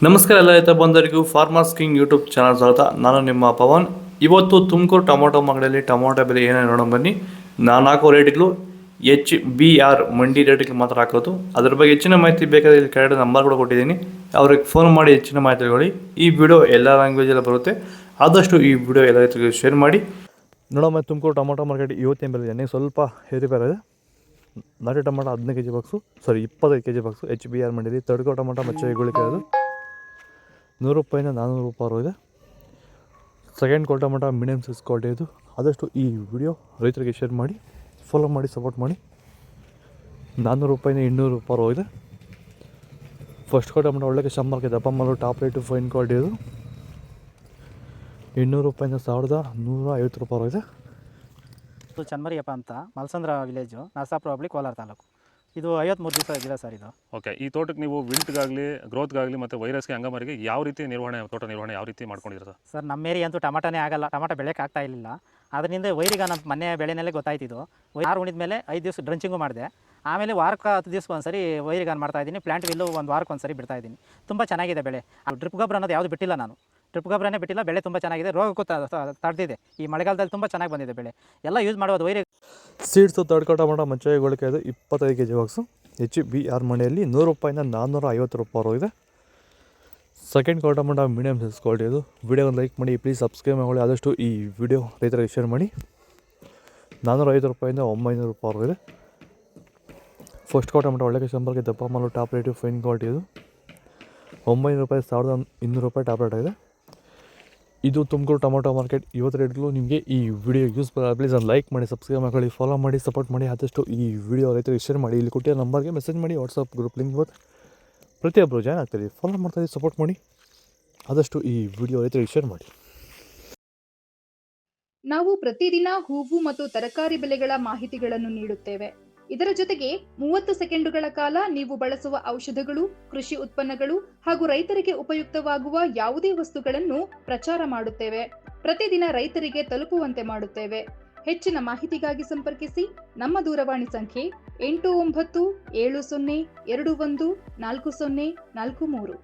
ನಮಸ್ಕಾರ ಎಲ್ಲ ರೈತ ಬಂಧುಗಳಿಗೂ ಫಾರ್ಮರ್ಸ್ ಕಿಂಗ್ ಯೂಟ್ಯೂಬ್ ಚಾನಲ್ ಸ್ವಾಗತ. ನಾನು ನಿಮ್ಮ ಪವನ್. ಇವತ್ತು ತುಮಕೂರು ಟೊಮೊಟೊ ಮಾರ್ಕೆಟಲ್ಲಿ ಟೊಮೊಟೊ ಬೆಲೆ ಏನೇನು ನೋಡೋಣ ಬನ್ನಿ. ನಾನು ಹಾಕೋ ರೇಟ್ಗಳು HBR ಮಂಡಿ ರೇಟ್ಗೆ ಮಾತ್ರ ಹಾಕೋದು. ಅದ್ರ ಬಗ್ಗೆ ಹೆಚ್ಚಿನ ಮಾಹಿತಿ ಬೇಕಾದರೆ ಇಲ್ಲಿ ಕೆಳಗಡೆ ನಂಬರ್ ಕೂಡ ಕೊಟ್ಟಿದ್ದೀನಿ, ಅವ್ರಿಗೆ ಫೋನ್ ಮಾಡಿ ಹೆಚ್ಚಿನ ಮಾಹಿತಿ ತಗೊಳ್ಳಿ. ಈ ವಿಡಿಯೋ ಎಲ್ಲ ಲ್ಯಾಂಗ್ವೇಜಲ್ಲಿ ಬರುತ್ತೆ, ಆದಷ್ಟು ಈ ವಿಡಿಯೋ ಎಲ್ಲ ರೈತರಿಗೆ ಶೇರ್ ಮಾಡಿ. ನೋಡೋಣ ತುಮಕೂರು ಟೊಮೊಟೊ ಮಾರ್ಕೆಟ್ ಇವತ್ತಿನ ಬೆಲೆ ನನಗೆ ಸ್ವಲ್ಪ ಏರಿಪೇರ ಇದೆ. ನಾಟಿ tomato 15 kg box, 25 kg box HBR ಮಂಡಿಲಿ. ತಡ್ಕೋ ಟೊಮೊಟೊ ಮಚ್ಚೆ ಗುಳಿಕೆ ಅದು 100 ರೂಪಾಯಿಂದ 400 ರೂಪಾಯಿ ಇದೆ. Second quality tomato medium size quality ಇದು. ಆದಷ್ಟು ಈ ವಿಡಿಯೋ ರೈತರಿಗೆ ಶೇರ್ ಮಾಡಿ, ಫಾಲೋ ಮಾಡಿ, ಸಪೋರ್ಟ್ ಮಾಡಿ. 400 ರೂಪಾಯಿಂದ 200 ರೂಪಾಯಿ ಇದೆ. ಫಸ್ಟ್ ಕ್ವಾಲಿಟಿ ಟೊಮೊಟೊ ಒಳ್ಳೆ ಶಂಬರ್ಗೆ ದಪ್ಪ ಮಾಲು ಟಾಪ್ ರೇಟು ಫೈನ್ ಕ್ವಾಲಿಟಿ ಇದು. 200 ರೂಪಾಯಿಂದ 1150 ರೂಪಾಯಿ ಇದೆ. ಇದು ಚನ್ಮರಿಯಪ್ಪ ಅಂತ ಮಲ್ಸಂದ್ರ ವಿಲೇಜು, ನರಸಾಪುರ ಹೋಬಳಿ, ಕೋಲಾರ ತಾಲೂಕು. ಇದು 53 ದಿವಸ ಗಿಡ ಸರ್ ಇದು. ಓಕೆ, ಈ ತೋಟಕ್ಕೆ ನೀವು ವಿಲ್ಟ್ಗಾಗಲಿ ಗ್ರೋತ್ಗಾಗಲಿ ಮತ್ತು ವೈರಸ್ಗೆ ಅಂಗಮಾರಿಗೆ ಯಾವ ರೀತಿ ತೋಟ ನಿರ್ವಹಣೆ ಯಾವ ರೀತಿ ಮಾಡ್ಕೊಂಡಿದ್ದೀರಾ ಸರ್? ನಮ್ಮ ಏರಿಯಾ ಅಂತೂ ಟಮಾಟನೇ ಆಗಲ್ಲ, ಟಮಾಟ ಬೆಳೆಯೋಕೆ ಆಗ್ತಾ ಇರಲಿಲ್ಲ. ಅದರಿಂದ ವೈರಿಗ ನಮ್ಮ ಮನೆ ಬೆಳೆನಲ್ಲೇ ಗೊತ್ತಾಯ್ತಿದ್ದು. 6 ಉಣಿದ ಮೇಲೆ 5 ದಿವಸ ಡ್ರಂಚಿಂಗು ಮಾಡಿದೆ. ಆಮೇಲೆ ವಾರಕ್ಕೆ 10 ದಿವಸಕ್ಕೆ ಒಂದ್ಸರಿ ವೈರಿಗಾನ್ ಮಾಡ್ತಾಯಿದ್ದೀನಿ. ಪ್ಲಾಂಟ್ ವಿಲ್ಲು 1 ವಾರಕ್ಕೆ ಒಂದ್ಸರಿ ಬಿಡ್ತಾಯಿದ್ದೀನಿ. ತುಂಬ ಚೆನ್ನಾಗಿದೆ ಬೆಳೆ. ಡ್ರಿಪ್ ಗೊಬ್ಬರ ಅನ್ನೋದು ಯಾವುದು ಬಿಟ್ಟಿಲ್ಲ ನಾನು, ಡ್ರಿಪ್ ಗೊಬ್ಬರನೇ ಬಿಟ್ಟಿಲ್ಲ. ಬೆಳೆ ತುಂಬ ಚೆನ್ನಾಗಿದೆ, ರೋಗಕ್ಕೂ ತಡೆದಿದೆ. ಈ ಮಳೆಗಾಲದಲ್ಲಿ ತುಂಬ ಚೆನ್ನಾಗಿ ಬಂದಿದೆ ಬೆಳೆ. ಎಲ್ಲ ಯೂಸ್ ಮಾಡೋದು ವೈರಿ ಸೀಡ್ಸು ತಡ್ಕೋ ಟೊಮೊಟೊ ಮಚ್ಚೆ ಗುಳಿಕೆ ಅದು 25 kg ಬಾಕ್ಸು HBR ಮಂಡಿಯಲ್ಲಿ 100 ರೂಪಾಯಿಂದ 450 ರೂಪಾಯಿ ಇದೆ. Second quality tomato medium size quality ಇದು. ವಿಡಿಯೋನ ಲೈಕ್ ಮಾಡಿ, ಪ್ಲೀಸ್ ಸಬ್ಸ್ಕ್ರೈಬ್ ಮಾಡಿ. ಆದಷ್ಟು ಈ ವಿಡಿಯೋ ರೈತರಿಗೆ ಶೇರ್ ಮಾಡಿ. 450 ರೂಪಾಯಿಂದ 900 ರೂಪಾಯಿ ಇದೆ. ಫಸ್ಟ್ ಕ್ವಾಲಿಟಿ ಟೊಮೊಟೊ ಒಳ್ಳೆ ಶಂಬರ್ಗೆ ದಪ್ಪ ಮಾಲು ಟಾಪ್ ರೇಟು ಫೈನ್ ಕ್ವಾಲಿಟಿ ಇದು. 900 ರೂಪಾಯಿ 1200 ರೂಪಾಯಿ ಟಾಪ್ ರೇಟ್ ಆಗಿದೆ. ಇದು ತುಮಕೂರು ಟೊಮೊಟೊ ಮಾರ್ಕೆಟ್ ಇವತ್ತು ರೇಟ್ಗಳು. ನಿಮಗೆ ಈ ವಿಡಿಯೋ ಯೂಸ್ ಪ್ಲೀಸ್ ಒಂದು ಲೈಕ್ ಮಾಡಿ, ಸಬ್ಸ್ಕ್ರೈಬ್ ಮಾಡಿ, ಫಾಲೋ ಮಾಡಿ, ಸಪೋರ್ಟ್ ಮಾಡಿ. ಆದಷ್ಟು ಈ ವಿಡಿಯೋ ರೈತರಿಗೆ ಶೇರ್ ಮಾಡಿ. ಇಲ್ಲಿ ಕೊಟ್ಟಿರೋ ನಂಬರ್ಗೆ ಮೆಸೇಜ್ ಮಾಡಿ, ವಾಟ್ಸಪ್ ಗ್ರೂಪ್ ಲಿಂಕ್ ಬರುತ್ತೆ, ಪ್ರತಿಯೊಬ್ಬರು ಜಾಯ್ನ್ ಆಗ್ತೀರಿ. ಫಾಲೋ ಮಾಡ್ತಾಯಿದ್ದೀವಿ, ಸಪೋರ್ಟ್ ಮಾಡಿ. ಆದಷ್ಟು ಈ ವಿಡಿಯೋ ರೈತರಿಗೆ ಶೇರ್ ಮಾಡಿ. ನಾವು ಪ್ರತಿದಿನ ಹೂವು ಮತ್ತು ತರಕಾರಿ ಬೆಲೆಗಳ ಮಾಹಿತಿಗಳನ್ನು ನೀಡುತ್ತೇವೆ. ಇದರ ಜೊತೆಗೆ 30 ಸೆಕೆಂಡುಗಳ ಕಾಲ ನೀವು ಬಳಸುವ ಔಷಧಗಳು, ಕೃಷಿ ಉತ್ಪನ್ನಗಳು ಹಾಗೂ ರೈತರಿಗೆ ಉಪಯುಕ್ತವಾಗುವ ಯಾವುದೇ ವಸ್ತುಗಳನ್ನು ಪ್ರಚಾರ ಮಾಡುತ್ತೇವೆ. ಪ್ರತಿದಿನ ರೈತರಿಗೆ ತಲುಪುವಂತೆ ಮಾಡುತ್ತೇವೆ. ಹೆಚ್ಚಿನ ಮಾಹಿತಿಗಾಗಿ ಸಂಪರ್ಕಿಸಿ. ನಮ್ಮ ದೂರವಾಣಿ ಸಂಖ್ಯೆ 8970214043.